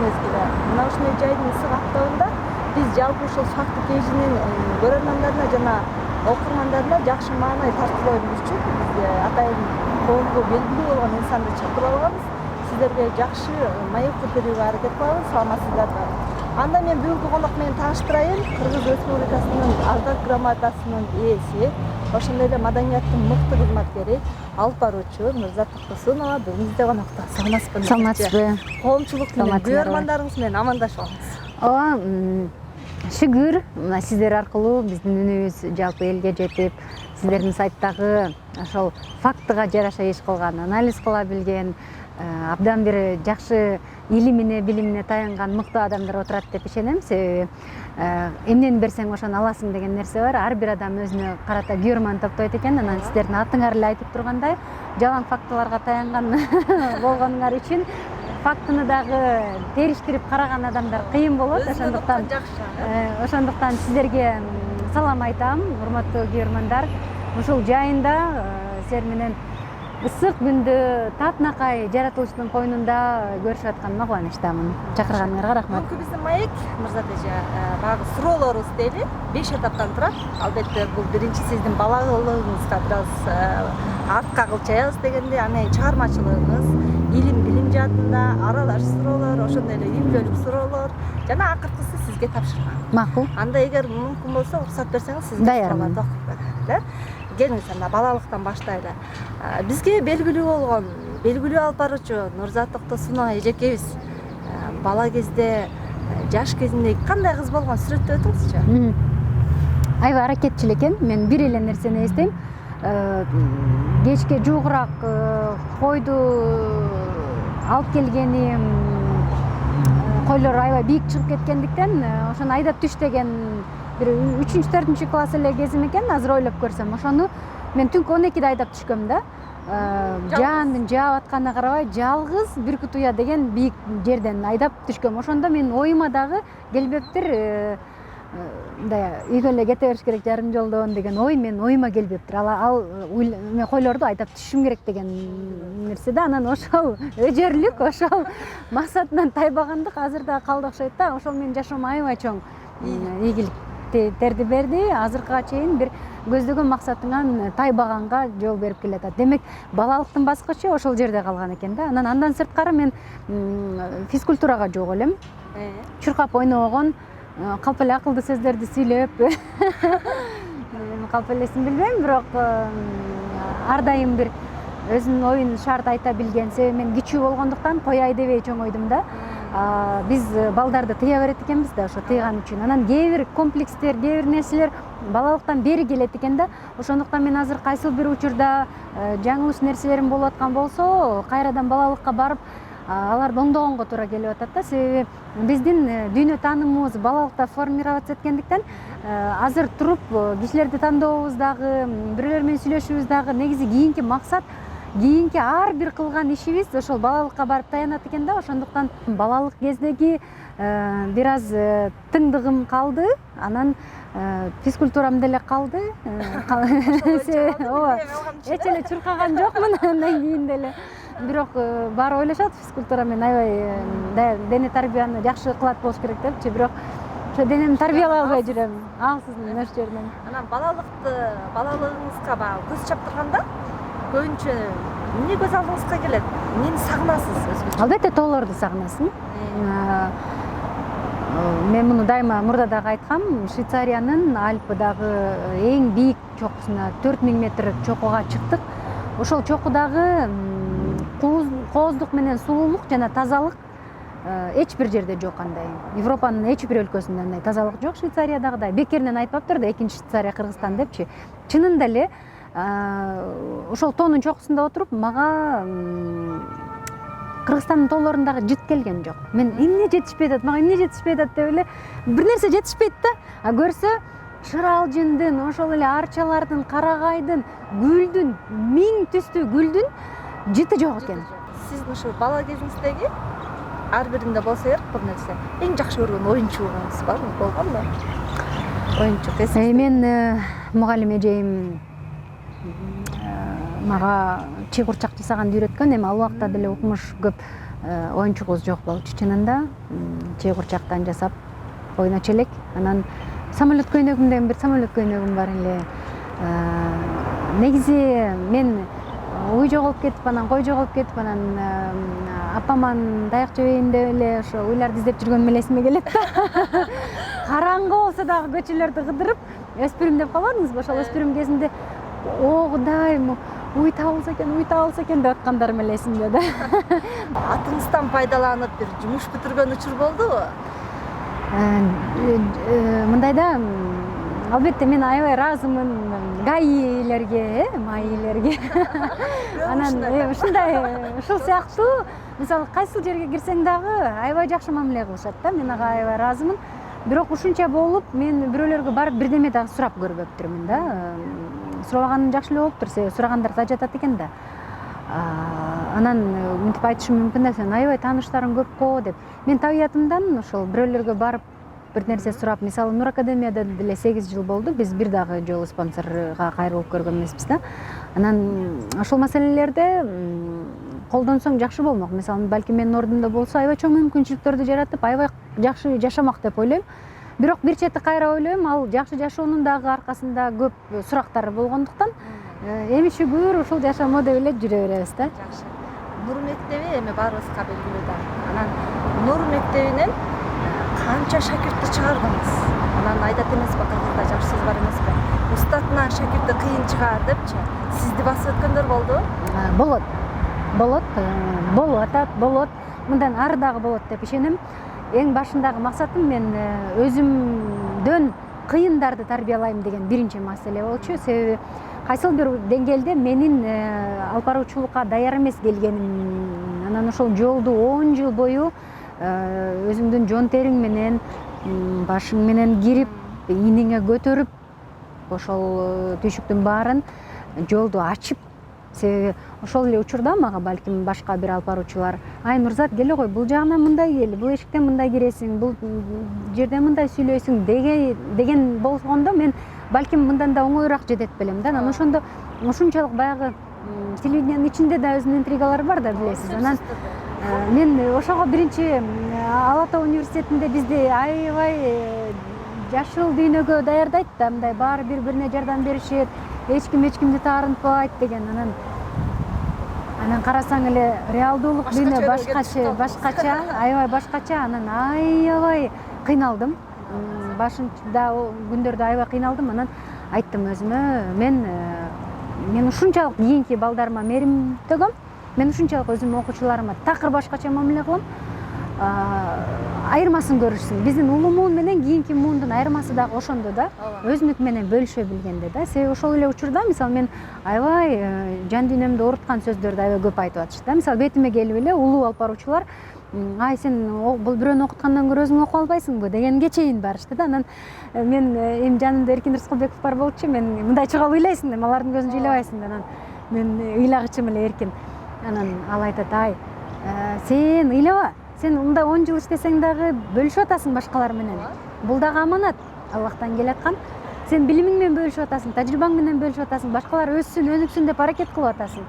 мезгили. Мына ушундай жайдын ысык аптабында биз жалпы ушул факты кежинин көрөрмандарына жана окурмандарына жакшы маанай тартуулай билиш үчүн биз атайын коомго белгилүү болгон инсанды чакырып алганбыз. Сиздерге жакшы маек берүүгө аракет кылабыз. Саламатсыздарбы? Анда мен бүгүнкү конок менен тааныштырайын. Кыргыз Республикасынын ардак грамотасынын ээси, ошондой эле маданияттын мыкты кызматкери, алып баруучу Нурзат Токтосунова бүгүн бизде конокто. Саламатсызбы? Саламатсызбы? Коомчулук менен, көрөрмандарыңыз менен амандашып алыңыз. Ооба, шүгүр, мына сиздер аркылуу биздин үнүбүз жалпы элге жетип, сиздердин сайттагы ошол фактыга жараша иш кылган, анализ кыла билген, абдан бир жакшы илимине, билимине таянган мыкты адамдар отурат деп ишенем. Себеби эмнени берсең ошону аласың деген нерсе бар. Ар бир адам өзүнө карата көрөрман топтойт экен. Анан сиздердин атыңар эле айтып тургандай, жалаң фактыларга таянган болгонуңар үчүн фактыны дагы териштирип караган адамдар кыйын болот. Ошондуктан сиздерге салам айтам, урматтуу көрөрмандар. Ушул жайында силер менен ысык күндө татынакай жаратылыштын койнунда көрүшүп атканыма кубанычтамын. Чакырганыңарга рахмат. Бүгүнкү биздин маек, Мырзат эже, баягы суроолорубуз дейли, 5 этаптан турат. Албетте бул биринчи сиздин балалыгыңызга бир аз артка кылчаябыз дегенде, анан чыгармачылыгыңыз, илим-билим жаатында аралаш суроолор, ошондой эле үй-бүлөлүк суроолор жана акыркысы сизге тапшырма. Макул. Анда эгер мүмкүн болсо уруксат берсеңиз сизге даярмын. окуп берели. Келиңиз анда балалыктан баштайлы. Бизге белгилүү болгон, белгилүү алып баруучу Нурзат Токтосунова эжекебиз бала кезде, жаш кезинде кандай кыз болгон сүрөттөп өтүңүзчү? Аябай аракетчил экен. Мен бир эле нерсени эстейм. Кечке жуугураак койду алып келгени, койлор аябай бийик чыгып кеткендиктен ошону айдап түш деген бир 3-4 класс эле кезим экен. Азыр ойлоп көрсөм, ошону мен түнкү 12-де айдап түшкөм да. Жаандын жаап атканына карабай, жалгыз Бүркүт Уя деген бийик жерден айдап түшкөм. Ошондо менин оюма дагы келбептир, мындай үйгө эле кете бериш керек жарым жолдон деген ой менин оюма келбептир. Мен койлорду айдап түшүшүм керек деген нерсе да. Анан ошол өжөрлүк, ошол максатынан тайбагандык азыр да калды окшойт да. Ошол менин жашоомо аябай чоң ийгиликтерди берди. Азыркыга чейин бир көздөгөн максатыңан тайбаганга жол берип келатат. Демек, балалыктын баскычы ошол жерде калган экен да. Андан сырткары мен физкультурага жок элем. Чуркап ойногон, калп эле акылдуу сөздөрдү сүйлөп, калп элесин билбейм, бирок ар дайым бир өзүнүн оюн шарт айта билген. Себеби мен кичүү болгондуктан кояй дебей чоңойдум да. Биз балдарды тыя берет экенбиз да, ошо тыйган үчүн. Анан кээ бир комплекстер, кээ бир нерселер балалыктан бери келет экен да. Ошондуктан мен азыр кайсыл бир учурда жаңылыш нерселерим болуп аткан болсо, кайрадан балалыкка барып, аларды оңдогонго туура келип атат да. Себеби биздин дүйнө таанымыбыз балалыкта формироваться эткендиктен, азыр туруп кишилерди тандообуз дагы, бирөөлөр менен сүйлөшүүбүз дагы негизи кийинки максат, кийинки ар бир кылган ишибиз ошол балалыкка барып таянат экен да. Ошондуктан балалык кездеги бир аз тыңдыгым калды. Анан физкультурам деле калды. Ооба, эч эле чуркаган жокмун андан кийин деле. Бирок баары ойлошот, физкультура менен аябай дене тарбияны жакшы кылат болуш керек депчи. Бирок ошо денемди тарбиялай албай жүрөм. Алсыздын ошол жерден. Анан балалыгыңызга баягы көз чаптырганда көбүнчө эмне көз алдыңызга келет? Эмнени сагынасыз өзгөчө? Албетте тоолорду сагынасың. Мен муну дайыма мурда дагы айткам. Швейцариянын Альпыдагы эң бийик чокусуна 4000 метр чокуга чыктык. Ошол чокудагы кооздук менен сулуулук жана тазалык эч бир жерде жок андай. Европанын эч бир өлкөсүндө андай тазалык жок. Швейцариядагыдай бекеринен айтпаптыр да, экинчи Швейцария Кыргызстан депчи. Чынында эле ошол тоонун чокусунда отуруп, мага Кыргызстандын тоолорундагы жыт келген жок. Мен эмне жетишпей атат, мага эмне жетишпей атат деп эле бир нерсе жетишпейт да. Көрсө шыралжындын, ошол эле арчалардын, карагайдын, гүлдүн, 1000 түстүү гүлдүн жыты жок экен. Сиздин ушу бала кезиңиздеги ар биринде болсо керек бир нерсе. Эң жакшы көргөн оюнчугуңуз барбы, болгонбу? Оюнчук эсиңизде? Мен мугалим эжейим мага чыйкурчак жасаганды үйрөткөн. Эми ал убакта деле укмуш көп оюнчугубуз жок болчу чынында. Чей курчактан жасап ойночу элек. Анан самолет көйнөгүм деген бир самолет көйнөгүм бар эле. Негизи мен уй жоголуп кетип, анан кой жоголуп кетип, анан апаман даяк жебейин деп эле ошо уйларды издеп жүргөнүм эле эсиме келет да. Караңгы болсо дагы көчөлөрдү кыдырып, өспүрүм деп калбадыңызбы? Ошол өспүрүм кезинде о Кудай, уй табылса экен деп аткандарым эле эсимде да. Атыңыздан пайдаланып бир жумуш бүтүргөн учур болдубу? Мындай да, албетте мен аябай ыраазымын гаилерге, маилерге. Анан ушундай, ушул сыяктуу, мисалы кайсыл жерге кирсең дагы аябай жакшы мамиле кылышат да. Мен ага аябай ыраазымын. Бирок ушунча болуп, мен бирөөлөргө барып бирдеме дагы сурап көрбөптүрмүн да. Сурабаганым жакшы эле болуптур, себеби сурагандар да жатат экен да. Анан мынтип айтышым мүмкүн да, сен аябай тааныштарың көп го деп. Мен табиятымдан ошол бирөөлөргө барып бир нерсе сурап, мисалы Нур Академияда деле 8 жыл болду, биз бир дагы жолу спонсорго кайрылып көргөн эмеспиз да. Анан ошол маселелерде колдонсоң жакшы болмок. Мисалы балким менин ордумда болсо аябай чоң мүмкүнчүлүктөрдү жаратып, аябай жакшы жашамак деп ойлойм. Бирок бир чети кайра ойлойм, ал жакшы жашоонун дагы аркасында көп сурактар болгондуктан эми шүгүр ушул жашомо деп эле жүрө беребиз да. Жакшы. Нур мектеби эми баарыбызга белгилүү да. Анан Нур мектебинен канча шакиртти чыгардыңыз? Анан айтат эмеспи, кыргызда жакшы сөз бар эмеспи? Устатынан шакирти кыйын чыгаар депчи. Сизди басып өткөндөр болдубу? Болуп атат, болот. Мындан ары дагы болот деп ишенем. Эң башындагы максатым мен өзүмдөн кыйындарды тарбиялайм деген биринчи маселе болчу. Себеби кайсыл бир деңгээлде менин алып баруучулукка даяр эмес келгеним, анан ошол жолду 10 жыл бою өзүңдүн жон териң менен, башың менен кирип, ийниңе көтөрүп, ошол түйшүктүн баарын жолду ачып, себеби ошол эле учурда мага балким башка бир алып баруучулар: "Ай Нурзат, келе кой, бул жагынан мындай кел, бул эшиктен мындай киресиң, бул жерден мындай сүйлөйсүң" деген болгондо мен балким мындан да оңоюраак жетет белем да. Анан ошондо ушунчалык баягы телевидениянын ичинде да өзүнүн интригалары бар да, билесиз. Анан мен ошого биринчи Ала Тоо университетинде бизди аябай жашыл дүйнөгө даярдайт да, мындай баары бири-бирине жардам беришет, эч кимди таарынтпайт деген. Анан карасаң эле реалдуулук дүйнө башкача, аябай башкача. Анан аябай кыйналдым. Башында күндөрдө аябай кыйналдым. Анан айттым өзүмө, мен ушунчалык кийинки балдарыма мээрим төгөм. Мен ушунчалык өзүмдүн окуучуларыма такыр башкача мамиле кылам. Айырмасын көрүшсүн. Биздин улуу муун менен кийинки муундун айырмасы дагы ошондо да. Өзүнүкү менен бөлүшө билгенде да. Себеби ошол эле учурда мисалы мен аябай жан дүйнөмдү ооруткан сөздөрдү аябай көп айтып атышты да. Мисалы бетиме келип эле улуу алып баруучулар: "Ай, сен бул бирөөнү окуткандан көрө өзүң окуп албайсыңбы?" дегенге чейин барышты да. Анан мен эми жанымда Эркин Рыскылбеков бар болчу. Мен мындай чогуу ыйлайсың да, алардын көзүн жыйнабайсың да. Анан мен ыйлагычым эле Эркин. Анан ал айтат: "Ай, сен ыйлаба. Сен мындай 10 жыл иштесең дагы бөлүшүп атасың башкалар менен. Бул дагы аманат, Аллахтан келаткан. Сен билимиң менен бөлүшүп атасың, тажрыйбаң менен бөлүшүп атасың, башкалар өссүн, өнүксүн деп аракет кылып атасың.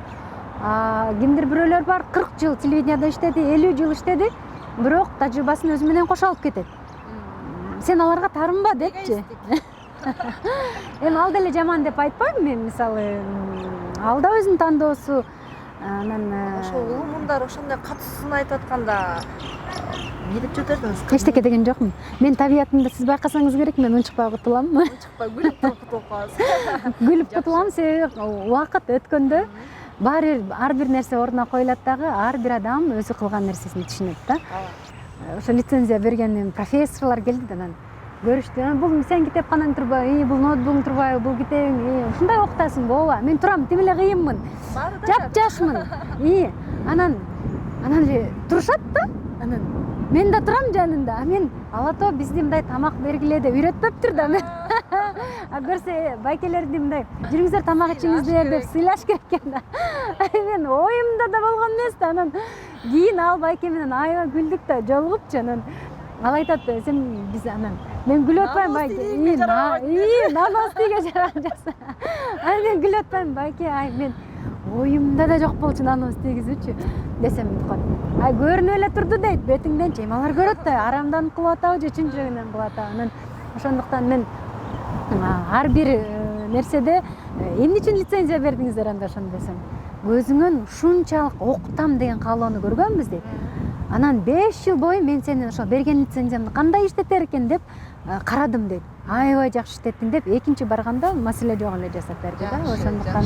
Кимдир бирөөлөр бар, 40 жыл телевиденияда иштеди, 50 жыл иштеди, бирок тажрыйбасын өзү менен кошо алып кетет. Сен аларга таарынба" депчи. Эми ал деле жаман деп айтпайм мен, мисалы ал да өзүнүн тандоосу. Анан ошол улуу муундар ошондой катуусын айтып атканда эмне деп жибердиңиз? Эчтеке деген жокмун. Мен табиятымда сиз байкасаңыз керек, мен унчукпай кутулам. Унчукпай күлүп кутулуп каласыз. Күлүп кутулам, себеби убакыт өткөндө ар бир нерсе ордуна коюлат дагы, ар бир адам өзү кылган нерсесин түшүнөт да. Ошо лицензия берген профессорлор келди да, анан көрүштү. "Бул сен китепканаң турбайбы? Бул ноутбугуң турбайбы? Бул китебиң? Ушундай окутасың, ооба. Мен турам, тим эле кыйынмын. Жап-жашмын." Анан турушат да. Анан мен да турам жанында. Мен Ала Тоо бизди мындай тамак бергиле деп үйрөтпөптүр да. Көрсө байкелерди мындай: "Жүрүңүздөр тамак ичиңиздер" деп сыйлаш керек экен да. Мен оюмда да болгон эмес да. Анан кийин ал байке менен аябай күлдүк да, жолугупчу. Анан ал айтат: "Биз анан мен күлүп атпайм байке. Намаз тийге жаран жаса." Анан мен күлүп атпайм байке. Ай, мен оюмда да жок болчу наныбыз тийгизүүчү десем ай көрүнүп эле турду дейт бетиңденчи эми алар көрөт да арамданып кылып атабы же чын жүрөгүнөн кылып атабы анан ошондуктан мен ар бир нерседе эмне үчүн лицензия бердиңиздер анда ошондо десем өзүңөн ушунчалык окутам деген каалоону көргөнбүз дейт. Анан 5 жыл бою мен сенин ошо берген лицензиямды кандай иштетер экен деп карадым дейт. Аябай жакшы иштеттиң деп экинчи барганда маселе жок эле жасап берди да. Ошондуктан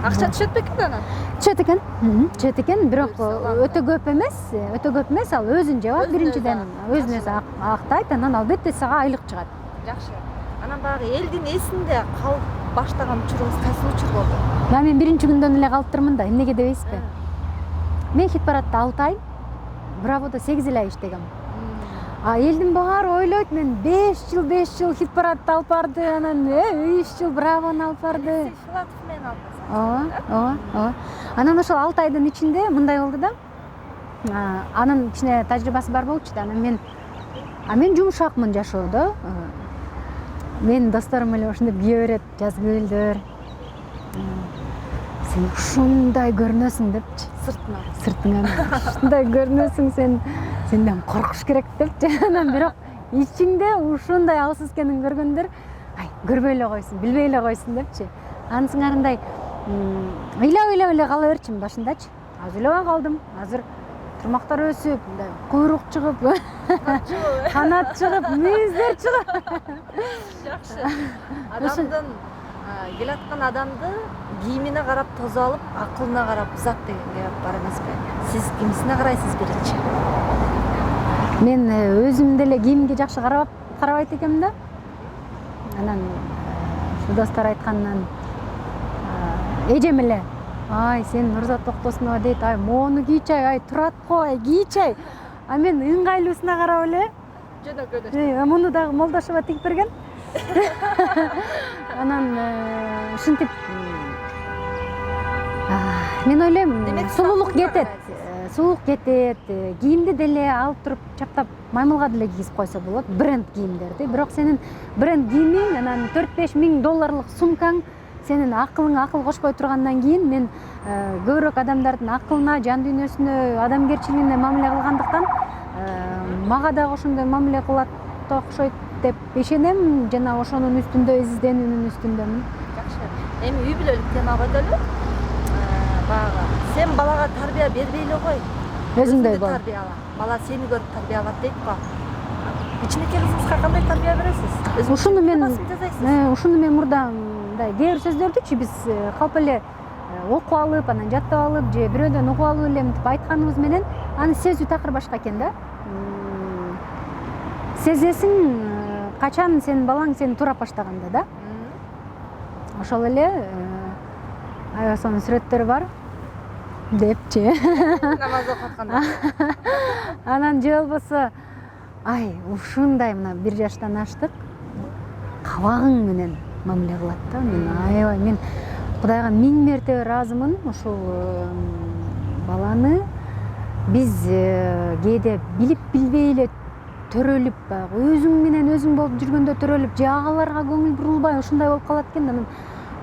акча түшөт бекен анан? Түшөт экен, бирок өтө көп эмес, ал өзүн жабат биринчиден, өзүн өзү актайт, анан албетте сага айлык чыгат. Жакшы. Анан баягы элдин эсинде калып баштаган учурубуз кайсы учур болду? Мен биринчи күндөн эле калыптырмын да, эмнеге дебейсизби? Мен хит-парадта 6 ай, Бравода 8 ай иштегем. Элдин баары ойлойт мен 5 жыл хит-парадты алып барды, анан 3 жыл Бравону алып барды. Ооба. Анан ошол 6 айдын ичинде мындай болду да. Анын кичине тажрыйбасы бар болчу да. Анан мен жумшакмын жашоодо. Мен досторум эле ошондой кие берет, жазгүлдөр. Сен ушундай көрүнөсүң депчи. Сыртыңан ушундай көрүнөсүң сенден коркуш керек депчи. Анан бирок ичиңде ушундай алсыз экенин көргөндөр көрбөй эле койсун, билбей эле койсун депчи. Анын сыңарындай ыйлап эле кала берчимин башындачы. Азыр эле калдым. Азыр турмактар өсүп, куйрук чыгып, канат чыгып, мүйүздөр чыгып. Жакшы. Адамдын келаткан адамды кийимине карап тозо алып, акылына карап узат дегенге бар эмеспи? Сиз кимисине карайсыз биринчи? Мен өзүм деле кийимге жакшы карабайт экенмин да. Анан достор айткандан эжем эле ай сен Нурзат Токтосунова дейт, ай моуну кийчи, ай турат го, ай кийчи. А мен ыңгайлуусуна карап эле жөнөкөдөштү. Муну дагы Молдошева тигип берген. Анан ушинтип мен ойлойм, сулуулук кетет. Кийимди деле алып туруп чаптап маймылга деле кийгизип койсо болот, бренд кийимдерди. Бирок сенин бренд кийимиң, анан 4-5 миң долларлык сумкаң сенин акылыңа акыл кошпой тургандан кийин мен көбүрөөк адамдардын акылына, жан дүйнөсүнө, адамгерчилигине мамиле кылгандыктан мага дагы ошондой мамиле кылат окшойт деп ишенем жана ошонун үстүндө изденүүнүн үстүндөмүн. Жакшы. Эми үй бүлөлүк тема көтөрүлүп, баягы сен балага тарбия бербей эле кой. Өзүңдөй бол. Бала сени көрүп тарбия алат дейт го. Кичинекей кызыңызга кандай тарбия бересиз? Ушуну мен мурда мындай кээ бир сөздөрдүчү биз калп эле окуп алып, анан жаттап алып же бирөөдөн угуп алып элемитип айтканыбыз менен аны сезүү такыр башка экен да. Сезесиң качан сенин балаң сени туурап баштаганда да. Ошол эле Айбасонун сүрөттөрү бар депчи. Намаз окуп атканда. Анан же болбосо ай ушундай мына 1 жаштан аштык кабагың менен мамиле кылат да. Мен аябай мен Кудайга 1000 мертебе ыраазымын. Ушул баланы биз кээде билип билбей эле төрөлүп, өзүң менен өзүң болуп жүргөндө төрөлүп, же агаларга көңүл бурулбай ушундай болуп калат экен. Анан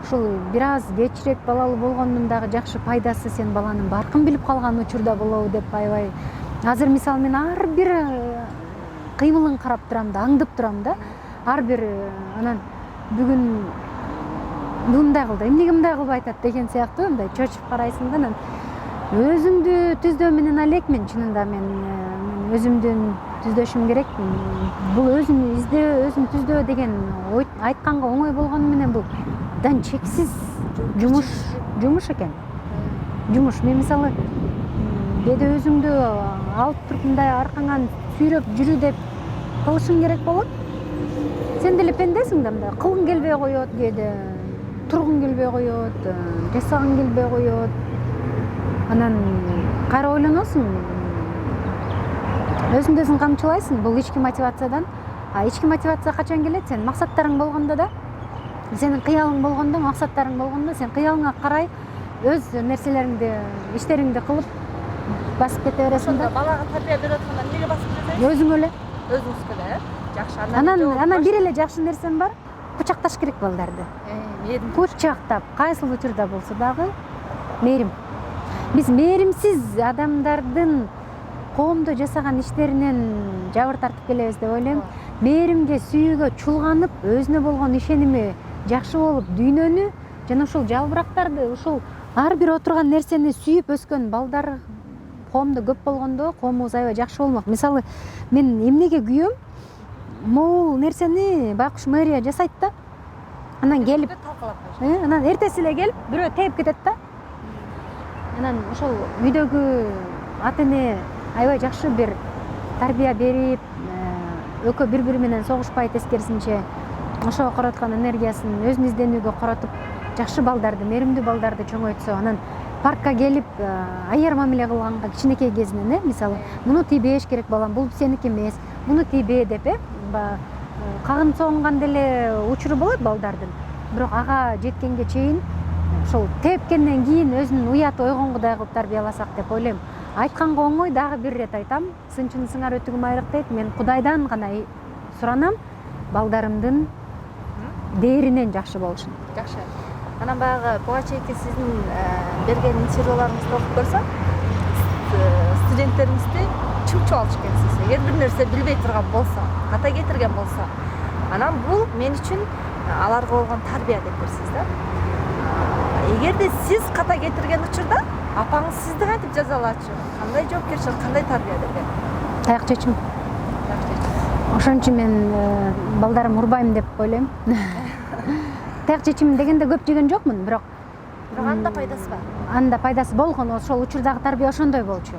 ушул бир аз кечирээк балалуу болгондун дагы жакшы пайдасы сен баланын баркын билип калган учурда болобу деп аябай. Азыр мисалы мен ар бир кыймылын карап турам да, аңдып турам да. Ар бир анан бүгүн мындай кылды, эмнеге мындай кылбай атат деген сыяктуу мындай чочуп карайсың да. Анан өзүмдү түздөө менен элекмин, чынында мен өзүмдүн түздөшүм керек. Бул өзүн издөө, өзүн түздөө деген айтканга оңой болгону менен бул абдан чексиз жумуш экен. Жумуш. Мен мисалы кээде өзүңдү алып туруп мындай аркаңан сүйрөп жүрү деп кылышың керек болот. Сен деле пендесиң да, мындай кылгың келбей коет, кээде тургуң келбей коет, жасагың келбей коет. Анан кайра ойлоносуң. Өзүңдү өзүң камчылайсың. Бул ички мотивациядан. Ички мотивация качан келет? Сен максаттарың болгондо да, сенин кыялың болгондо, максаттарың болгондо сен кыялыңа карай өз нерселериңди, иштериңди кылып басып кете бересиң да. Балага тарбия берип атканда эмнеге басып кетесиң? Өзүң эле. Өзүңүзгө эле, Жакшы. Анан бир эле жакшы нерсем бар. Кучакташ керек балдарды. Кучактап, кайсыл учурда болсо дагы мээрим. Биз мээримсиз адамдардын коомдо жасаган иштеринен жабыр тартып келебиз деп ойлойм. Мээримге, сүйүүгө чулганып, өзүнө болгон ишеними жакшы болуп, дүйнөнү жана ушул жалбырактарды, ушул ар бир отурган нерсени сүйүп өскөн балдар коомдо көп болгондо коомубуз аябай жакшы болмок. Мисалы, мен эмнеге күйөм? Могул нерсени байкуш мэрия жасайт да, анан келип анан эртеси эле келип бирөө тээп кетет да. Анан ошол үйдөгү ата эне аябай жакшы бир тарбия берип, экөө бири менен согушпай, тескерисинче ошого короткон энергиясын өзүн изденүүгө коротуп, жакшы балдарды, мээримдүү балдарды чоңойтсо, анан паркка келип аяр мамиле кылганга кичинекей кезинен, мисалы, муну тийбеш керек балам, бул сеники эмес, муну тийбе деп, кагын согунганда эле учуру болот балдардын. Бирок ага жеткенге чейин ошол тепкенден кийин өзүнүн уят ойгонгудай кылып тарбияласак деп ойлойм. Айтканга оңой, дагы бир ирет айтам. Сынчын сыңар өтүгүм айрык дейт. Мен Кудайдан гана суранам, балдарымдын дээринен жакшы болушун. Жакшы. Анан баягы буга чейинки сиздин берген интервьюларыңызды окуп көрсөм, студенттериңизди чымчып алыш экенсиз. Эгер бир нерсе билбей турган болсо, ката кетирген болсо, анан бул мен үчүн аларга болгон тарбия деп берсиз да. Эгерде сиз ката кетирген учурда апаңыз сизди кантип жазалачу? Кандай жоопкерчилик, кандай тарбия берген? Таяк чечим. Ошон үчүн мен балдарым урбайм деп ойлойм. Таяк чечим дегенде көп жеген жокмун, бирок анда пайдасы бар. Анда пайдасы болгон, ошол учурдагы тарбия ошондой болчу.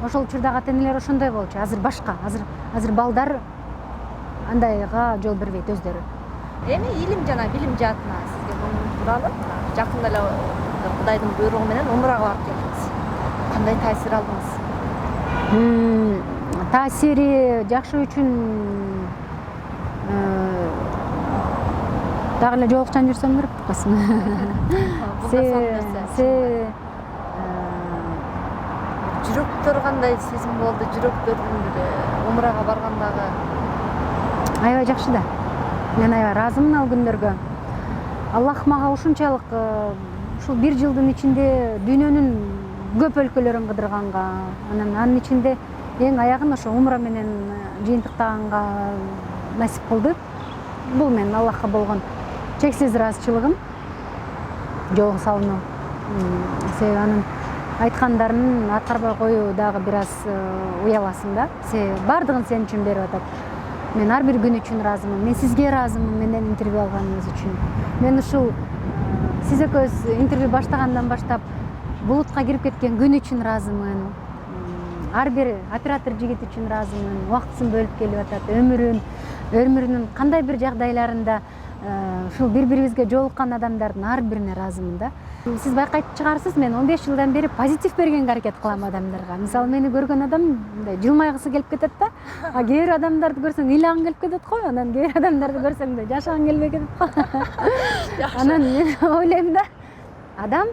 Ошол учурдагы ата энелер ошондой болчу. Азыр башка. Азыр балдар андайга жол бербейт өздөрү. Эми илим жана билим жаатына сизге муну тууралуу жакында эле Кудайдын буйругу менен умрага барып келдиңиз. Кандай таасир алдыңыз? Таасири жакшы үчүн дагы эле жолукчан жүрсөм керек касын. Жүрөктөр кандай сезим болду? Жүрөктөрдүн умрага баргандагы аябай жакшы да. Мен аябай ыраазымын ал күндөргө. Аллах мага ушунчалык ушул 1 жылдын ичинде дүйнөнүн көп өлкөлөрүн кыдырганга, анын ичинде эң аягын ошо умра менен жыйынтыктаганга насип кылды. Бул менин Аллахка болгон чексиз ыраазычылыгым, жолго салынуу. Себеби анын айткандарын аткарбай коюу дагы бир аз уяласың да. Бардыгын сен үчүн берип атат. Мен ар бир күн үчүн ыраазымын. Мен сизге ыраазымын, менден интервью алганыңыз үчүн. Мен ушул сиз экөөбүз интервью баштагандан баштап булутка кирип кеткен күн үчүн ыраазымын. Ар бир оператор жигит үчүн ыраазымын. Убактысын бөлүп келип атат, өмүрүнүн кандай бир жагдайларында ушул бири-бирибизге жолуккан адамдардын ар бирине ыраазымын да. Сиз байкайт чыгарсыз, мен 15 жылдан бери позитив бергенге аракет кылам адамдарга. Мисалы, мени көргөн адам мындай жылмайгысы келип кетет да. А кээ бир адамдарды көрсөң ыйлагың келип кетет го. Анан кээ бир адамдарды көрсөң да жашагың келбей кетет го. Анан мен ойлойм да, адам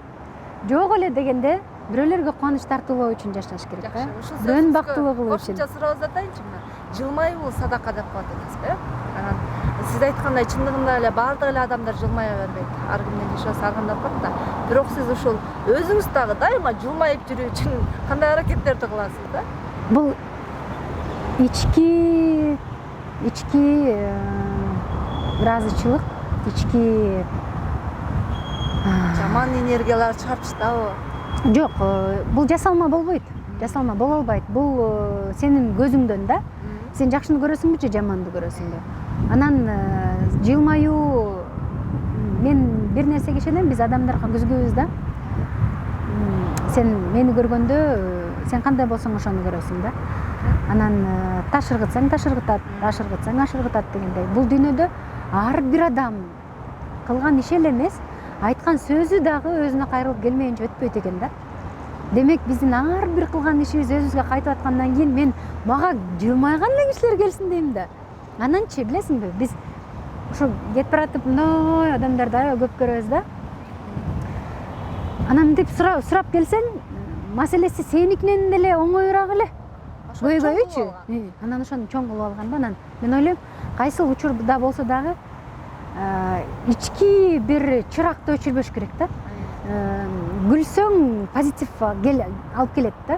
жок эле дегенде бирөөлөргө кубаныч тартуулоо үчүн жашаш керек да. Өн бактылуу кылуу үчүн. Кошумча сурооз атайынчы мына. Жылмаюу бул садака деп коет экенсизби? Анан сиз айткандай чындыгында эле баардык эле адамдар жылмая бербейт. Ар кимдин жашоосу ар кандай болот да. Бирок сиз ушул өзүңүз дагы дайыма жылмайып жүрүү үчүн кандай аракеттерди кыласыз да? Бул ички ыраазычылык, ички жаман энергиялар чыгарчытабы? Жок, бул жасалма болбойт. Жасалма боло албайт. Бул сенин көзүңдөн да. Сен жакшыны көрөсүңбү же жаманды көрөсүңбү? Анан жылмаюу, мен бир нерсеге ишенем, биз адамдарга күзгүбүз да. Сен мени көргөндө сен кандай болсоң ошону көрөсүң да. Анан таш ыргытсаң таш ыргытат, аш ыргытсаң аш ыргытат дегендей. Бул дүйнөдө ар бир адам кылган иши эле эмес, айткан сөзү дагы өзүнө кайрылып келмейинче өтпөйт экен да. Демек биздин ар бир кылган ишибиз өзүбүзгө кайтып аткандан кийин мен мага жылмайган эле кишилер келсин дейм да. Ананчы билесиңби, биз ошо кетип баратып мындай адамдарды аябай көп көрөбүз да. Анан мынтип сурап келсең, маселеси сеникинен деле оңоюраак эле. Көйгөйчү. Анан ошону чоң кылып алган да. Анан мен ойлойм, кайсыл учурда болсо дагы ички бир чыракты өчүрбөш керек да. күлсөң позитив алып келет да.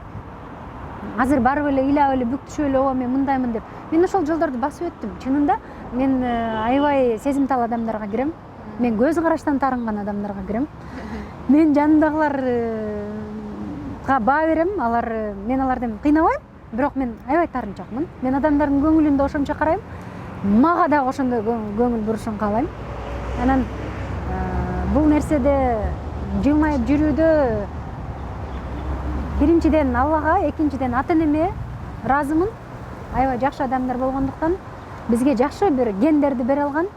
Азыр барып эле ыйлап эле бүк түшүп эле ооба мен мындаймын деп. Мен ошол жолдорду басып өттүм. Чынында мен аябай сезимтал адамдарга кирем. Мен көз караштан таарынган адамдарга кирем. Мен жанымдагыларга баа берем. Мен алардан кыйнабайм, бирок мен аябай таарынчакмын. Мен адамдардын көңүлүндө ошончо карайм. Мага дагы ошондой көңүл бурушун каалайм. Анан бул нерседе жылмайып жүрүүдө биринчиден Аллага, экинчиден ата-энеме ыраазымын. Аябай жакшы адамдар болгондуктан бизге жакшы бир гендерди бере алган.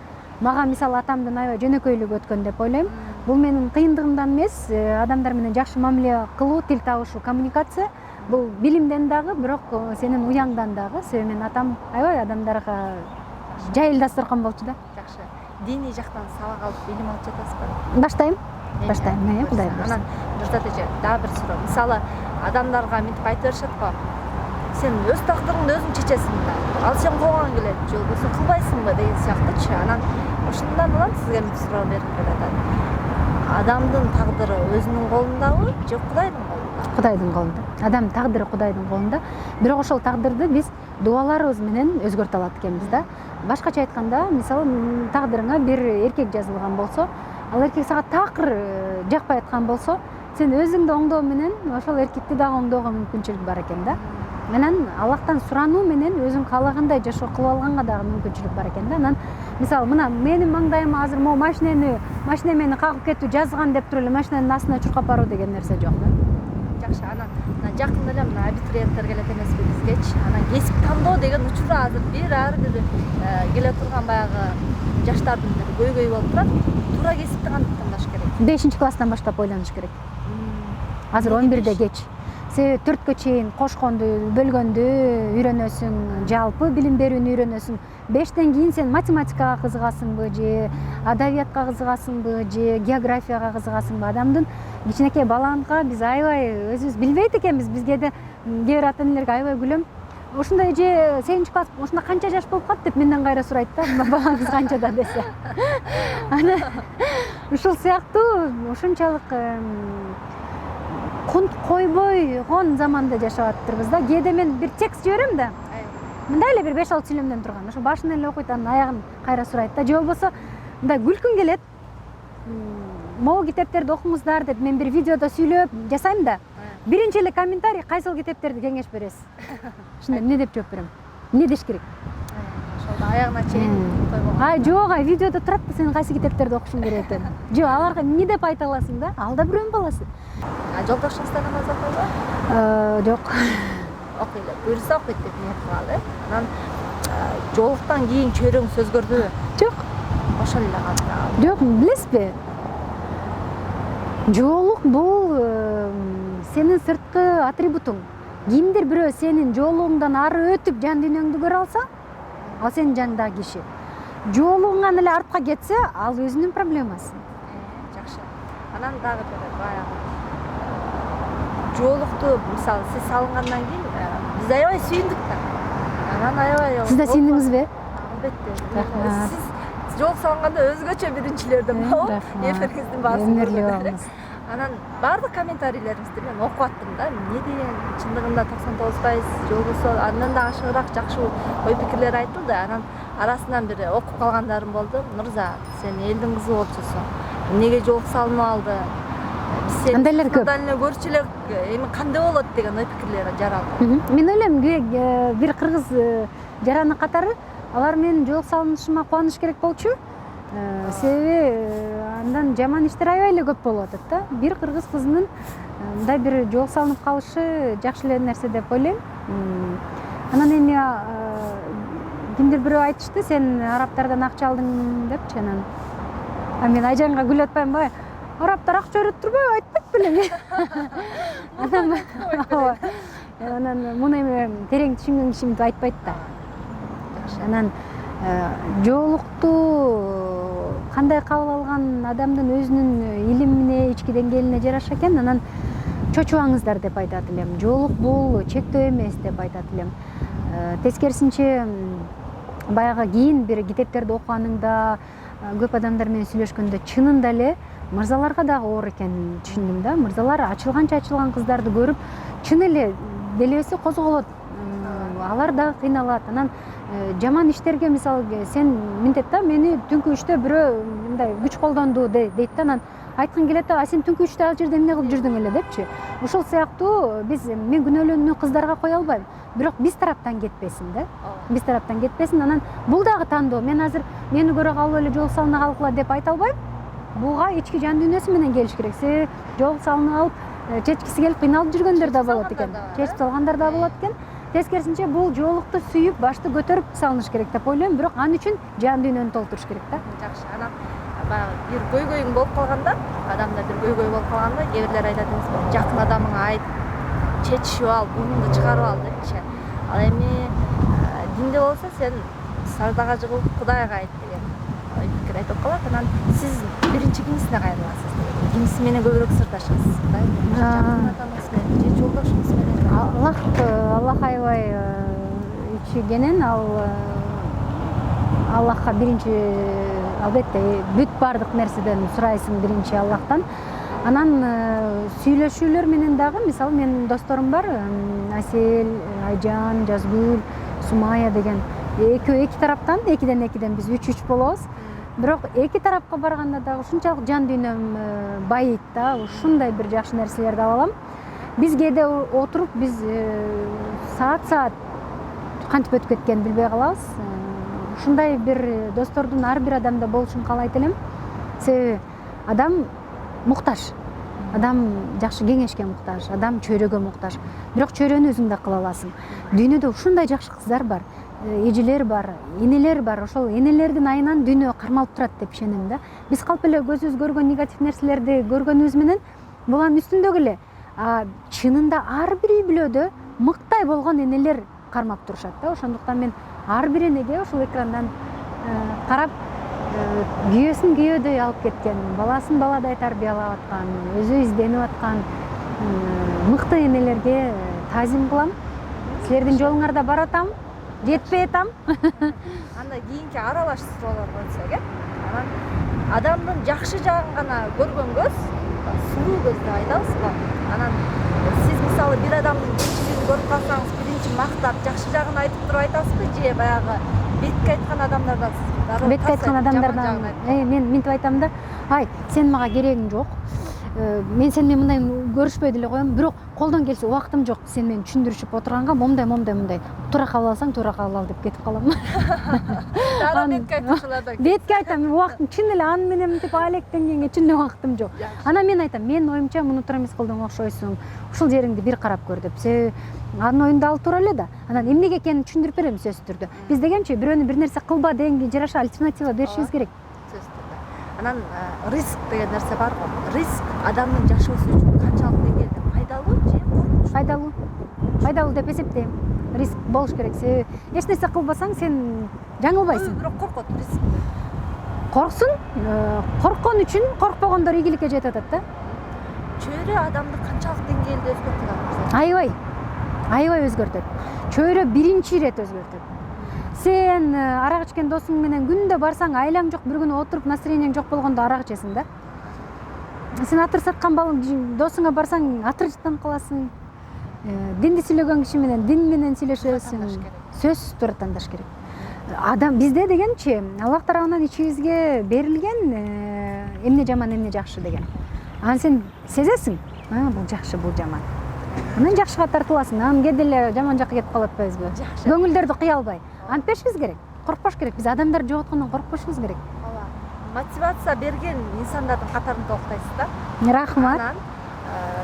Мага мисалы атамдын аябай жөнөкөйлүгү өткөн деп ойлойм. Бул менин кыйындыгымдан эмес, адамдар менен жакшы мамиле кылуу, тил табышуу, коммуникация. Бул билимден дагы, бирок сенин уяңдан дагы. Себеби менин атам аябай адамдарга жайыл дасторкон болчу да. Жакшы. Диний жактан сабак алып билим алып жатасызбы? Баштайм. Кудай буйрса. Анан Нурзат эже, дагы бир суроо. Мисалы, адамдарга мынтип айтып беришет го. Сен өз тагдырыңды өзүң чечесиң да. Ал сен кылгың келет, же болбосо кылбайсыңбы деген сыяктычы. Анан ошондон улам сизге бир суроо берип келет. Адамдын тагдыры өзүнүн колундабы, же Кудайдын колунда? Кудайдын колунда. Адам тагдыры Кудайдын колунда. Бирок ошол тагдырды биз дуаларыбыз менен өзгөртө алат экенбиз да. Башкача айтканда, мисалы тагдырыңа бир эркек жазылган болсо, ал эркек сага такыр жакпай аткан болсо, сен өзүңдү оңдоо менен ошол эркекти дагы оңдоого мүмкүнчүлүк бар экен да. Анан Аллахтан сурануу менен өзүң каалагандай жашоо кылып алганга дагы мүмкүнчүлүк бар экен да. Анан мисалы мына менин маңдайыма азыр могу машина мени кагып кетүү жазган деп туруп эле машинанын астына чуркап баруу деген нерсе жок да. Жакшы, анан жакында эле мына абитуриенттер келет эмеспи бизгечи. Анан кесип тандоо деген учур азыр ар бир келе турган баягы жаштардын көйгөйү болуп турат. Туура кесипти кантип тандаш керек? 5-класстан баштап ойлонуш керек. Азыр 11-де кеч. Себеби 4-кө чейин кошконду, бөлгөндү үйрөнөсүң, жалпы билим берүүнү үйрөнөсүң. 5-тен кийин сен математикага кызыгасыңбы, же адабиятка кызыгасыңбы, же географияга кызыгасыңбы? Адамдын кичинекей баланга биз аябай өзүбүз билбейт экенбиз. Бизге де кээ бир ата-энелерге аябай күлөм. Ушундай эже 8-класс, ушунда канча жаш болуп калат деп менден кайра сурайт да. Балаңыз канчада десе. Ана ушул сыяктуу ушунчалык кунт койбойгон заманда жашап атырбыз да. Кээде мен бир текст жиберем да. Мындай эле бир 5-6 сүйлөмдөн турган. Ошо башын эле окуйт, анан аягын кайра сурайт да. Же болбосо мындай күлкүм келет. Могу китептерди окуңуздар деп мен бир видеодо сүйлөп жасайм да. Биринчи эле комментарий: кайсыл китептерди кеңеш бересиз? Ушунда эмне деп жооп берем? Эмне деш керек? Ошолдо аягына чейин койгон. Жок, видеодо турат да, сен кайсы китептерди окушуң керек экен. Жок, аларга эмне деп айта аласың да? Ал да бирөөнүн баласы. Жолдошуңуздар намаз окуйбу? Жок. Окуйт, буйрса окуйт деп ниет кылалы. Анан жоолуктан кийин чөйрөң сөз көрдүбү? Жок. Ошол эле калды. Жок, билесизби? Жоолук бул сенин сырткы атрибутуң. Кимдир бирөө сенин жоолугуңдан ары өтүп жан дүйнөңдү көрө алса, ал сенин жаныңдагы киши. Жоолугуңан эле артка кетсе, ал өзүнүн проблемасы. Жакшы. Анан дагы бир баягы жоолукту мисалы сиз салынгандан кийин биз аябай сүйүндүк да. Анан аябай Сиз да сүйүндүңүзбү? Албетте. Сиз жол салганда өзгөчө биринчилерден болуп, эфириңиздин баарын. Анан баардык комментарийлериңизди мен окуп аттым да. Эмне деген чындыгында 99%, же болбосо андан да ашыгыраак жакшы ой пикирлер айтылды. Анан арасынан бир окуп калгандарым болду. Нурза, сен элдин кызы болчусуң. Эмнеге жол салынып алды? Андайлар көп. Далне көрчү элек эми кандай болот деген ой пикирлер жаралды. Мен ойлойм, бир кыргыз жараны катары алар менин жол салынышыма кубаныш керек болчу. Себеби андан жаман иштер аябай эле көп болуп атат да. Бир кыргыз кызынын мындай бир жол салынып калышы жакшы эле нерсе деп ойлойм. Анан эми кимдир бирөө айтышты, сен арабтардан акча алдың депчи. Анан мен айжанга күлүп атпаймынбы? Арабтар акча берет турбайбы? Айтпайт белең. Анан муну эми терең түшүнгөн киши мынтип айтпайт да. Анан жоолукту кандай кабыл алган адамдын өзүнүн илимине, ички деңгээлине жараша экен. Анан чочубаңыздар деп айтат элем. Жоолук бул чектөө эмес деп айтат элем. Тескерисинче баягы кийин бир китептерди окуганыңда, көп адамдар менен сүйлөшкөндө чынында эле мырзаларга дагы оор экенин түшүндүм да. Мырзалар ачылган кыздарды көрүп чын эле делебеси козголот, алар дагы кыйналат. Анан жаман иштерге мисалы сен минтет да, мени түнкү 3-тө бирөө мындай күч колдонду дейт да, анан айткың келет да, сен түнкү 3-тө ал жерде эмне кылып жүрдүң эле депчи. Ошол сыяктуу мен күнөөлөөнү кыздарга кое албайм, бирок биз тараптан кетпесин да. Биз тараптан кетпесин. Анан бул дагы тандоо. Мен азыр мени көрө калып эле жол салына калгыла деп айта албайм. Буга ички жан дүйнөсү менен келиш керек. Себеби жол салына алып чечкиси келип кыйналып жүргөндөр да болот экен. Чечип салгандар да болот экен. Тескерисинче бул жоолукту сүйүп, башты көтөрүп салыныш керек деп ойлойм, бирок ал үчүн жан дүйнөнү толтуруш керек да. Жакшы. Анан баягы бир көйгөйүң болуп калганда, адамда бир көйгөй болуп калганда, кээ бирлер айтат эмеспи, жакын адамыңа айт, чечишип ал, бурнуңду чыгарып ал депчи. Ал эми динде болсо сен сардага жыгып Кудайга айт деген пикир айтып калат. Анан сиз биринчи кимисине кайрыласыз? Кимиси менен көбүрөөк сырдашасыз? Жакын адамыңыз менен же жолдошуңуз менен? Аллах аябай ичигенен Аллахка биринчи албетте бүт бардык нерседен сурайсың биринчи Аллахтан. Анан сүйлөшүүлөр менен дагы, мисалы менин досторум бар, Асел, Айжан, Жазгүл, Сумая деген. Эки тараптан, экиден биз 3 болобуз. Бирок эки тарапка барганда дагы ушунчалык жан дүйнөм байыйт да, ушундай бир жакшы нерселерди ала алам. Биз кээде отуруп, биз саат кантип өтүп кеткенин билбей калабыз. Ушундай бир достордун ар бир адамда болушун каалайт элем. Себеби адам муктаж. Адам жакшы кеңешке муктаж, адам чөйрөгө муктаж. Бирок чөйрөнү өзүң да кыла аласың. Дүйнөдө ушундай жакшы кыздар бар, эжелер бар, энелер бар. Ошол энелердин айынан дүйнө кармалып турат деп ишенем да. Биз калп эле көзүбүз көргөн негатив нерселерди көргөнүбүз менен булардын үстүндөгү эле чынында ар бир үй бүлөдө мыктай болгон энелер кармап турушат да. Ошондуктан мен ар бир энеге ушул экрандан карап, күйөөсүн күйөөдөй алып кеткен, баласын баладай тарбиялап аткан, өзү изденип аткан мыкты энелерге таазим кылам. Силердин жолуңарда баратам, жетпей атам. Анда кийинки аралаш суроолор койсок, анан адамдын жакшы жагын гана көргөн көз, сулуу көз деп айтабызбы? Анан сиз мисалы бир адамдын кемчилигин көрүп калсаңыз, биринчи мактап, жакшы жагын айтып туруп айтасызбы, же баягы бетке айткан адамдардансыз? Бетке айткан адамдардан мен минтип айтам да, ай, сен мага керегиң жок. Мен сен менен мындай көрүшпөй деле коем, бирок колдон келсе убактым жок сен мени түшүндүрүшүп отурганга, момундай. Туура кабыл алсаң, туура кабыл ал деп кетип калам. Дагы бетке айтуучулардан. Бетке айтам, убактым чын эле аны менен мынтип алектенгенге чын эле убактым жок. Анан мен айтам, менин оюмча муну туура эмес кылдың, окшойсуң. Ушул жериңди бир карап көр деп. Себеби анын оюнда ал туура эле да. Анан эмнеге экенин түшүндүрүп берем сөзсүз түрдө. Биз дегенчи бирөөнү бир нерсе кылба дегенге жараша альтернатива беришибиз керек. Анан риск деген нерсе бар го. Риск адамдын жашоосу үчүн канчалык деңгээлде пайдалуу же коркунучтуу? Пайдалуу деп эсептейм. Риск болуш керек. Себеби эч нерсе кылбасаң сен жаңылбайсың. Бирок коркот риск. Корксун, корккон үчүн коркпогондор ийгиликке жетип атат да. Чөйрө адамды канчалык деңгээлде өзгөртөт? Аябай өзгөртөт. Чөйрө биринчи ирет өзгөртөт. Сен арак ичкен досуң менен күндө барсаң, айлаң жок, бир күнү отуруп настроениең жок болгондо арак ичесиң да. Сен атыр саткан досуңа барсаң, атырчтан каласың. Динди сүйлөгөн киши менен дин менен сүйлөшөсүң. Сөзсүз туура тандаш керек. Адам бизде дегенчи Аллах тарабынан ичибизге берилген эмне жаман, эмне жакшы деген. Анан сен сезесиң, бул жакшы, бул жаман. Анан жакшыга тартыласың. Анан кээде эле жаман жакка кетип калып атпайбызбы? Көңүлдөрдү кыя албай. Антпешибиз керек. Коркпош керек. Биз адамдарды жоготкондон коркпошубуз керек. Мотивация берген инсандардын катарын токтойсуз да. Рахмат. Анан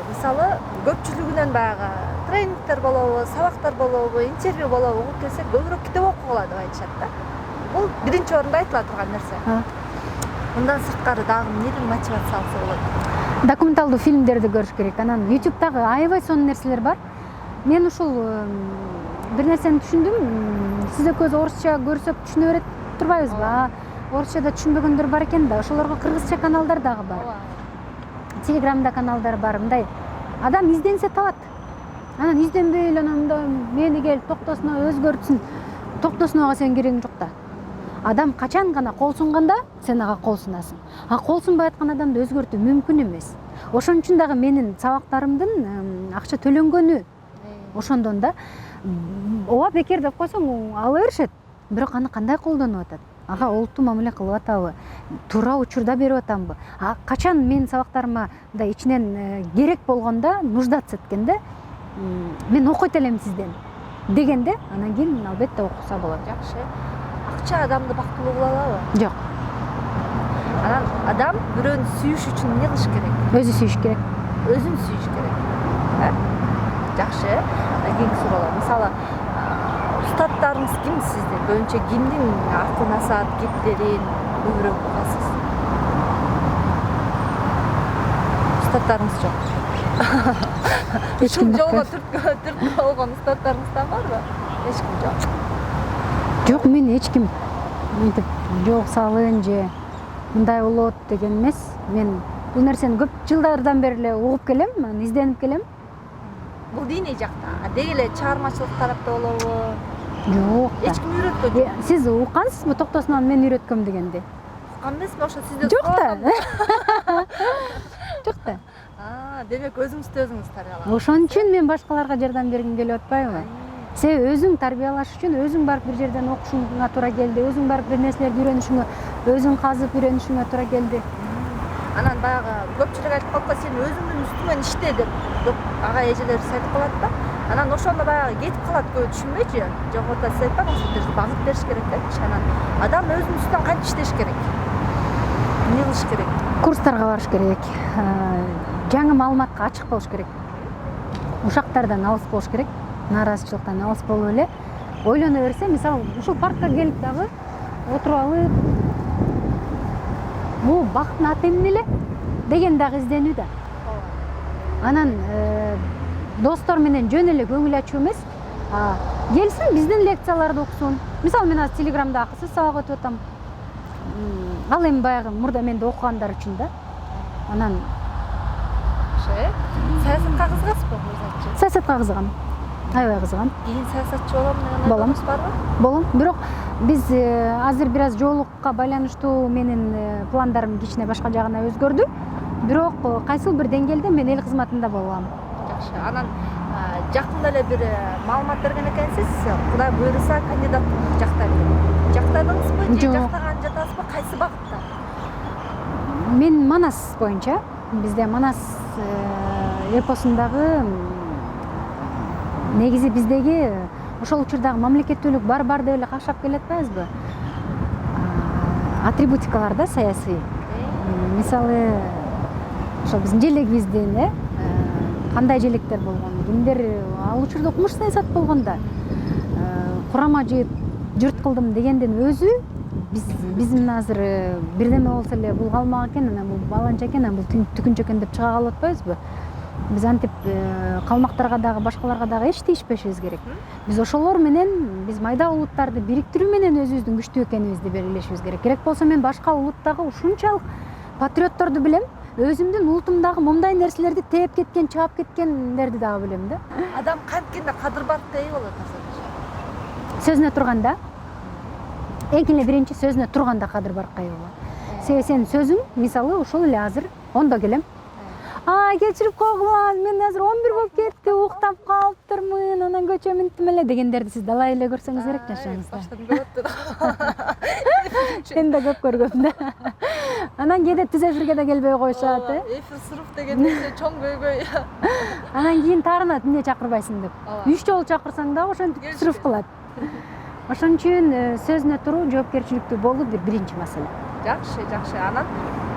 мисалы көпчүлүгүнөн баягы тренингтер болобу, сабактар болобу, интервью болобу угуп келсек, көбүрөөк китеп окугула деп айтышат да. Бул биринчи орунда айтыла турган нерсе. Мындан сырткары дагы эмнеден мотивация алса болот? Документалдуу фильмдерди көрүш керек. Анан YouTube'дагы аябай сонун нерселер бар. Мен ушул бир нерсени түшүндүм. Сиз экөөбүз орусча көрсөк түшүнө берет турбайбызбы? Орусчада түшүнбөгөндөр бар экен да. Ошолорго кыргызча каналдар дагы бар. Телеграмда каналдар бар. Мындай адам изденсе табат. Анан изденбей эле анан мени келип токтосуна өзгөртсүн. Токтосунага сенин керегиң жок да. адам качан гана кол сунганда сен ага кол сунасың. А кол сунбай аткан адамды өзгөртүү мүмкүн эмес. Ошон үчүн дагы менин сабактарымдын акча төлөнгөнү ошондон да ооба бекер деп койсоң ала беришет. Бирок аны кандай колдонуп атат? Ага олуттуу мамиле кылып атабы? Туура учурда берип атамбы? Качан менин сабактарыма да ичинен керек болгондо нуждаться эткенде мен окуйт элем сизден дегенде анан кийин албетте окуса болот. Жакшы. Акча адамды бактылуу кыла алабы? Жок. Анан адам бирөөнү сүйүш үчүн эмне кылыш керек? Өзү сүйүш керек. Өзүн сүйүш керек. Жакшы. Кийинки суроолор. Мисалы, устаттарыңыз ким сиздин? Көбүнчө кимдин акыл насаат кептерин көбүрөөк угасыз? Устаттарыңыз жок. Эч ким жолго түрткү болгон устаттарыңыздан барбы? Эч ким жок. Жок, мен эч ким мынтип жок салын же мындай болот деген эмес. Мен бул нерсени көп жылдардан бери эле угуп келем, изденип келем. Бул диний жакта, деги эле чыгармачылык тарапта болобу? Жок. Эч ким үйрөткөн жок. Сиз уккансызбы Токтосунан мен үйрөткөм дегенди? Уккан эмесми? Ошо сизде Жок да. Жок да. Демек өзүңүздү өзүңүз тарбиялап. Ошон үчүн мен башкаларга жардам бергим келип атпайбы? Себеби өзүң тарбиялаш үчүн өзүң барып бир жерден окушуңа туура келди, өзүң барып бир нерселерди үйрөнүшүңө, өзүң казып үйрөнүшүңө туура келди. Анан баягы көпчүлүк айтып калат да, сен өзүңдүн үстүңөн иште деп ага эжелерибиз айтып калат да. Анан ошондо баягы кетип калат, көбү түшүнбөйчү. Жок, ата сиз айтпаңызбы, багып бериш керек депчи. Анан адам өзүнүн үстүнөн кантип иштеш керек? Эмне кылыш керек? Курстарга барыш керек. Жаңы маалыматка ачык болуш керек. Ушактардан алыс болуш керек. Нааразычылыктан алыс болуп эле ойлоно берсе, мисалы, ушул паркка келип дагы отуруп алып, бул бакыттын аты эмне эле деген дагы изденүү да. Анан достор менен жөн эле көңүл ачуу эмес, келсин биздин лекцияларды окусун. Мисалы, мен азыр Телеграмда акысыз сабак өтүп атам. Ал эми баягы мурда менде окугандар үчүн да. Анан саясатка кызыгасызбы өзүңүз? Саясатка кызыгам. Аябай кызыгам. Кийин саясатчы болом деген Болом. ойдоңуз барбы? Болом. Бирок биз азыр бир аз жоолукка байланыштуу менин пландарым кичине башка жагына өзгөрдү. Бирок кайсыл бир деңгээлде мен эл кызматында болом. Жакшы. Анан жакында эле бир маалымат берген экенсиз. Кудай буйруса кандидат жактайбын. Жактадыңызбы же жактаган жатасызбы? Кайсы багытта? Мен Манас боюнча, бизде Манас эпосундагы негизи биздеги ошол учурдагы мамлекеттүүлүк бар деп эле кашап келатпайбызбы? Атрибутикалар да саясий. Мисалы, ошол биздин желегибиздин кандай желектер болгон, кимдер ал учурда окумуш саясат болгондо курама жыйып журт кылдым дегендин өзү биздин азыр бирдеме болсо эле бул калмак экен, анан бул баланча экен, анан бул түкүнчө экен деп чыга калып атпайбызбы? Биз антип калмактарга дагы башкаларга дагы эч тийишпешибиз керек. Биз ошолор менен биз майда улуттарды бириктирүү менен өзүбүздүн күчтүү экенибизди белгилешибиз керек. Керек болсо мен башка улуттагы ушунчалык патриотторду билем, өзүмдүн улутумдагы момундай нерселерди тээп кеткен, чаап кеткендерди дагы билем да. Адам канткенде кадыр баркка ээ болот азыр. Сөзүнө турганда, эң эле биринчи сөзүнө турганда кадыр баркка ээ болот. Себеби сенин сөзүң, мисалы, ошол эле азыр ондо келем. Кечирип койгула, мен азыр 11 болуп кетти, уктап калыптырмын, анан көчө минтим эле дегендерди сиз далай эле көрсөңүз керек жашооңузда. Баштан көрөттү да. Мен да көп көргөм да. Анан кээде түз эфирге да келбей коюшат, Эфир сырыф деген нерсе чоң көйгөй. Анан кийин таарынат, эмне чакырбайсың деп. 3 жолу чакырсаң дагы ошентип сырыф кылат. Ошон үчүн сөзүнө туруу, жоопкерчиликтүү болуу биринчи маселе. Жакшы, жакшы. Анан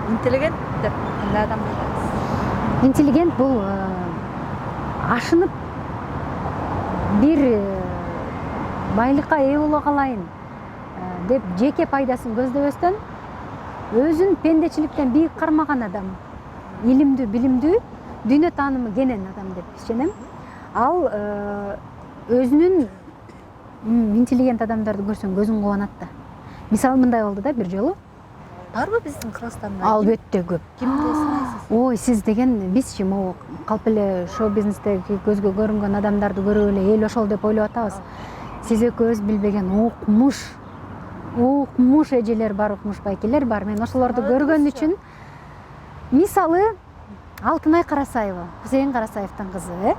интеллигент деп кандай адам ойлойсуз? Интеллигент бул ашынып бир байлыкка ээ боло калайын деп жеке пайдасын көздөбөстөн өзүн пендечиликтен бийик кармаган адам, илимдүү, билимдүү, дүйнө таанымы кенен адам деп ишенем. Ал өзүнүн интеллигент адамдарды көрсөң көзүң кубанат да. Мисалы мындай болду да бир жолу. Барбы биздин Кыргызстанда? Албетте көп. Кимди сынайсыз? Ой, сиз деген бизчи могу калп эле шоу бизнестеги көзгө көрүнгөн адамдарды көрүп эле эл ошол деп ойлоп атабыз. Сиз экөөбүз билбеген окмуш укмуш эжелер бар, укмуш байкелер бар. Мен ошолорду көргөн үчүн мисалы Алтынай Карасаева, Хусейин Карасаевдин кызы,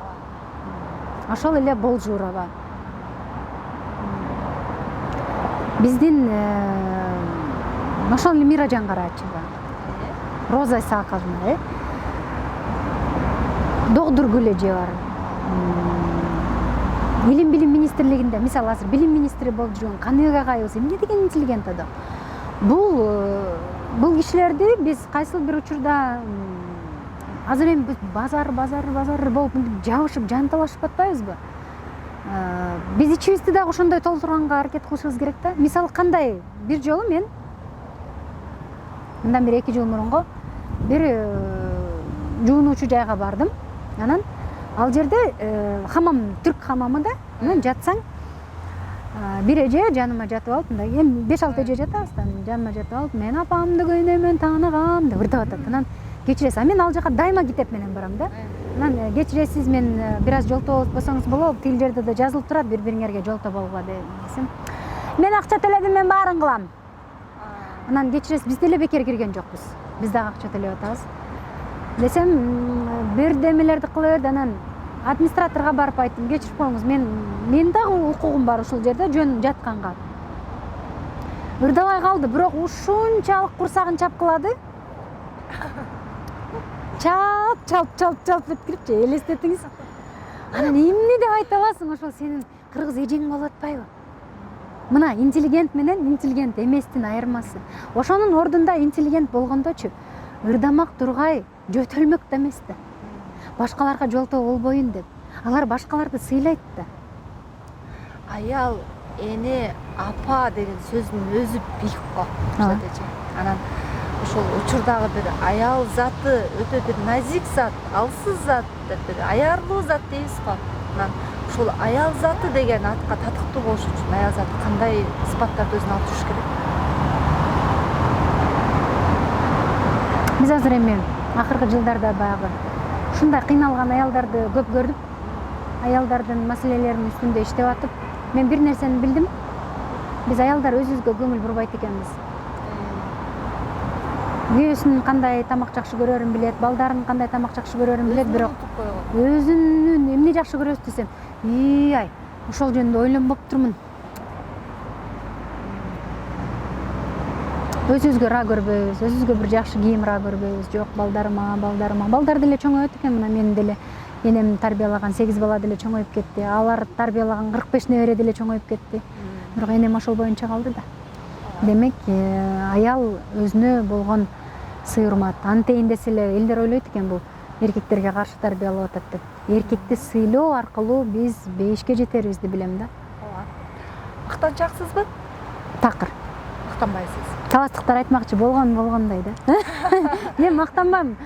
ошол эле Болжурова. Биздин ошол эле Миражан Карачева, Роза Исааковна, Догдургүл эже бар. Илим билим министрлигинде, мисалы азыр билим министри болуп жүргөн Каныбек агайыбыз эмне деген интеллигент адам. Бул кишилерди биз кайсыл бир учурда азыр эми биз базар болуп жабышып жанталашып атпайбызбы? Биз ичибизди дагы ошондой толтурганга аракет кылышыбыз керек да. Мисалы кандай бир жолу мен мындан бир 2 жыл мурунку бир жуунуучу жайга бардым. Анан ал жерде хамам, түрк хамамы да. Анан жатсаң бир эже жаныма жатып алып, мындай эми 5-6 эже жатабыз да, жаныма жатып алып, мен апамды көйнөмөн тааныгам деп ырдап атат. Анан кечиресиз, мен ал жака дайыма китеп менен барам да. Анан кечиресиз, мен бир аз жолтоп болсоңуз болобу, тил жерде да жазылып турат, бири-бириңерге жолтобогула десем. Мен акча төлөдүм, мен баарын кылам. Анан кечиресиз, биз деле бекер кирген жокпуз. Биз дагы акча төлөп атабыз. Десем, бирдемелерди кыла берди. Анан администраторго барып айттым, кечирип коюңуз, мен дагы укугум бар ушул жерде жөн жатканга. Ырдабай калды, бирок ушунчалык курсагын чапкылады. Чалп деп кирипчи, элестетиңиз. Анан эмне деп айта аласың, ошол сенин кыргыз эжең болуп атпайбы? Мына интеллигент менен интеллигент эместин айырмасы. Ошонун ордунда интеллигент болгондочу ырдамак тургай, жөтөлмөк да эмес да. Башкаларга жолтоо болбоюн деп. Алар башкаларды сыйлайт да. Аял, эне, апа деген сөздүн өзү бийик го. Анан ошол учурдагы бир аял заты өтө бир назик зат, алсыз зат деп бир аярлуу зат дейбиз го. Анан ушул аял заты деген атка татыктуу болуш үчүн аял заты кандай сыпаттарды өзүнө алып жүрүш керек? Биз азыр эми акыркы жылдарда баягы ушундай кыйналган аялдарды көп көрдүм. Аялдардын маселелеринин үстүндө иштеп атып, мен бир нерсени билдим. Биз аялдар өзүбүзгө көңүл бурбайт экенбиз. Күйөөсүнүн кандай тамак жакшы көрөрүн билет, балдарынын кандай тамак жакшы көрөрүн билет, бирок өзүнүн эмне жакшы көрөсүз десем, ай, ошол жөнүндө ойлонбоп турмун. Өзүбүзгө ра көрбөйбүз, өзүбүзгө бир жакшы кийим ра көрбөйбүз. Жок, балдарыма. Балдар деле чоңойот экен, мына мен деле энем тарбиялаган 8 бала деле чоңоюп кетти. Алар тарбиялаган 45 небере деле чоңоюп кетти. Бирок энем ошол боюнча калды да. Демек, аял өзүнө болгон сый-урмат. Антейин десе эле элдер ойлойт экен, бул эркектерге каршы тарбиялап атат деп. Эркекти сыйлоо аркылуу биз бейишке жетерибизди билем да. Мактанчаксызбы? Такыр. Мактанбайсыз. Таластыктар айтмакчы болгондой да. Мен мактанбайм.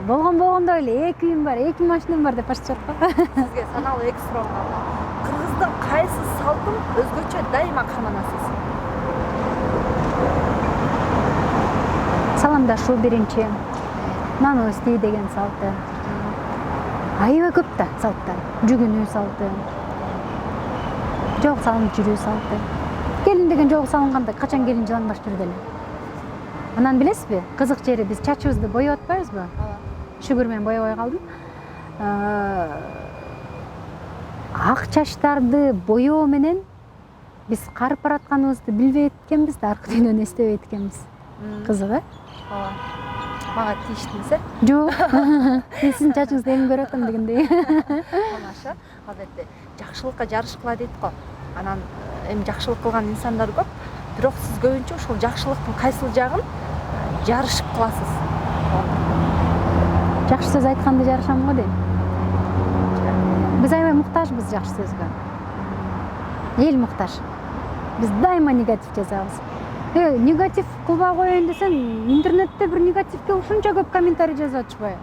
Болгондой эле 2 үйүм бар, 2 машинам бар деп башчат го. Сизге саналуу 2 суроо бар. Кыргыздын кайсы салтын өзгөчө дайыма карманасыз? Саламдашуу биринчи. Наности деген салты. Аябай көп да салттар. Жүгүнүү салты. Жол салынып жүрүү салты. Келин деген жол салынганда качан келин жылаңбаш жүрдү эле. Анан билесизби, кызык жери биз чачыбызды боеп атпайбызбы? Шүгүр менен боебой калдым. Ак чачтарды боёо менен биз карып баратканыбызды билбейт экенбиз да, аркы дүйнөнү эстебейт экенбиз. Кызык, Ооба. Мага тийиштиңиз, Жок. Мен сиздин чачыңызды эми көрүп атам дегендей. Манаша, адетте жакшылыкка жарышкыла дейт го. Анан эми жакшылык кылган инсандар көп, бирок сиз көбүнчө ушул жакшылыктын кайсыл жагын жарышып кыласыз? Жакшы сөз айтканды жарышам го дейм. Биз аябай муктажбыз жакшы сөзгө. Эл муктаж. Биз дайыма негатив жазабыз. Негатив кылбай коеюн десең, интернетте бир негативге ушунча көп комментарий жазып атышпайбы?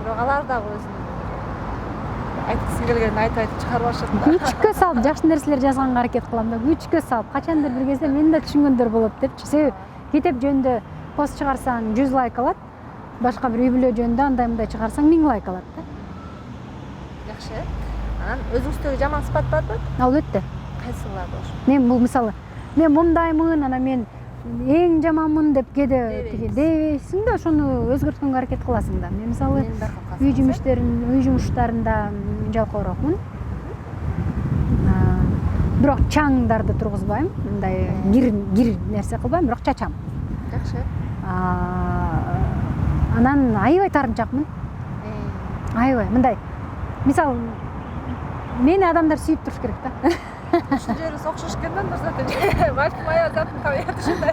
Бирок алар дагы өзүнүн айткысы келгенин айтып чыгарып атышат да. Күчкө салып жакшы нерселер жазганга аракет кылам да, күчкө салып качандыр бир кезде мен да түшүнгөндөр болот депчи. Себеби кетип жөнүндө пост чыгарсаң 100 лайк алат, башка бир үй бүлө жөнүндө андай-мындай чыгарсаң 1000 лайк алат да. Жакшы. Анан өзүңүздөгү жаман сыпат барбы? Албетте. кайсылар болушу? Мен бул мисалы мен мындаймын, анан мен эң жаманмын деп кээде дебейсиң да, ошону өзгөрткөнгө аракет кыласың да. Мен мисалы үй жумуштарында жалкоорокмун. Бирок чаңдарды тургузбайм, мындай кир нерсе кылбайм, бирок чачам. Жакшы. Анан аябай тартынчакмын. Аябай мындай. Мисалы мени адамдар сүйүп туруш керек да. Ушул жерибиз окшош экен да, Нурзат. Балким аял затын табият ушундай.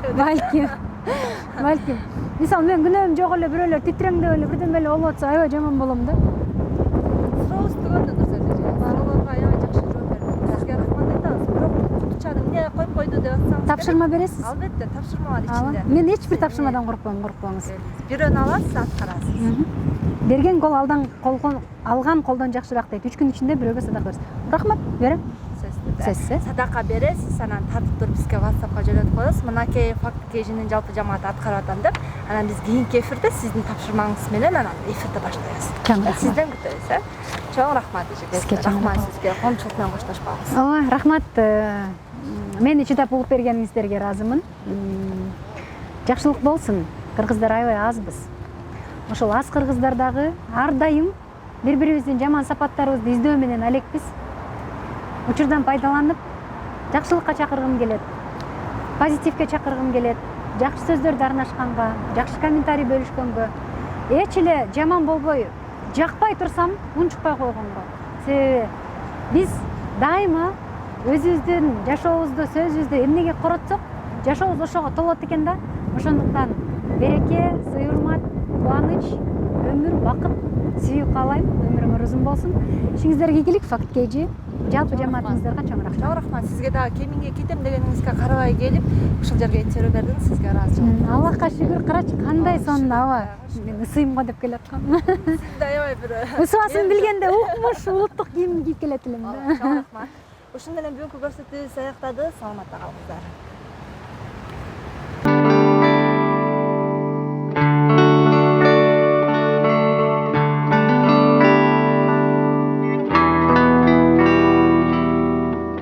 Балким. Мисалы мен күнөөм жок эле бирөөлөр титиреңдеп эле бирдеме эле болуп атса аябай жаман болом да. Сурообузду көрдү Нурзат эже. Суроолорго аябай жакшы жооп бердиңиз. Сизге рахмат айтабыз. Бирок кутучаны эмне коюп койду деп атсаңыз. Тапшырма бересиз? Албетте, тапшырма бар ичинде. Мен эч бир тапшырмадан коркпоңуз. Бирөөнү аласыз, аткарасыз. Берген кол алган колдон жакшыраак дейт. 3 күн ичинде бирөөгө садака бересиз. Рахмат, берем. Сөзсүз. Садака бересиз, анан тартып туруп бизге WhatsAppка жөнөтүп коесуз. Мынакей факт кежинин жалпы жамааты аткарып атам деп. Анан биз кийинки эфирде сиздин тапшырмаңыз менен анан эфирди баштайбыз. Сизден күтөбүз, Чоң рахмат эже. Рахмат сизге. Коомчулук менен коштошпабыз. Ооба, рахмат. Мени чыдап угуп бергениңиздерге ыраазымын. Жакшылык болсун. Кыргыздар аябай азбыз. Ошол аз кыргыздар дагы ар дайым бири-бирибиздин жаман сапаттарыбызды издөө менен алекпиз. Учурдан пайдаланып, жакшылыкка чакыргым келет. Позитивге чакыргым келет. Жакшы сөздөрдү арнашканга, жакшы комментарий бөлүшкөнгө, эч эле жаман болбой, жакпай турсам, унчукпай койгонго. Себеби биз дайыма өзүбүздүн жашообузду, сөзүбүздү эмнеге коротсок, жашообуз ошого толот экен да. Ошондуктан береке, сый урмат, кубаныч, өмүр, бакыт сүйүү каалайм. Өмүрүңөр узун болсун. Ишиңиздерге ийгилик, факт KG. Жалпы жамаатыңыздарга чоң рахмат. Чоң рахмат. Сизге дагы кеминге кетем дегениңизге карабай келип, ушул жерге интервью бердиңиз. Сизге ыраазычылык. Аллахка шүгүр, карачы кандай сонун аба. Мен ысыйм го деп келаткам. Сиз да аябай бир ысыбасын билгенде укмуш улуттук кийим кийип келет элем да. Чоң рахмат. Ушун менен бүгүнкү көрсөтүүбүз аяктады. Саламатта калыңыздар.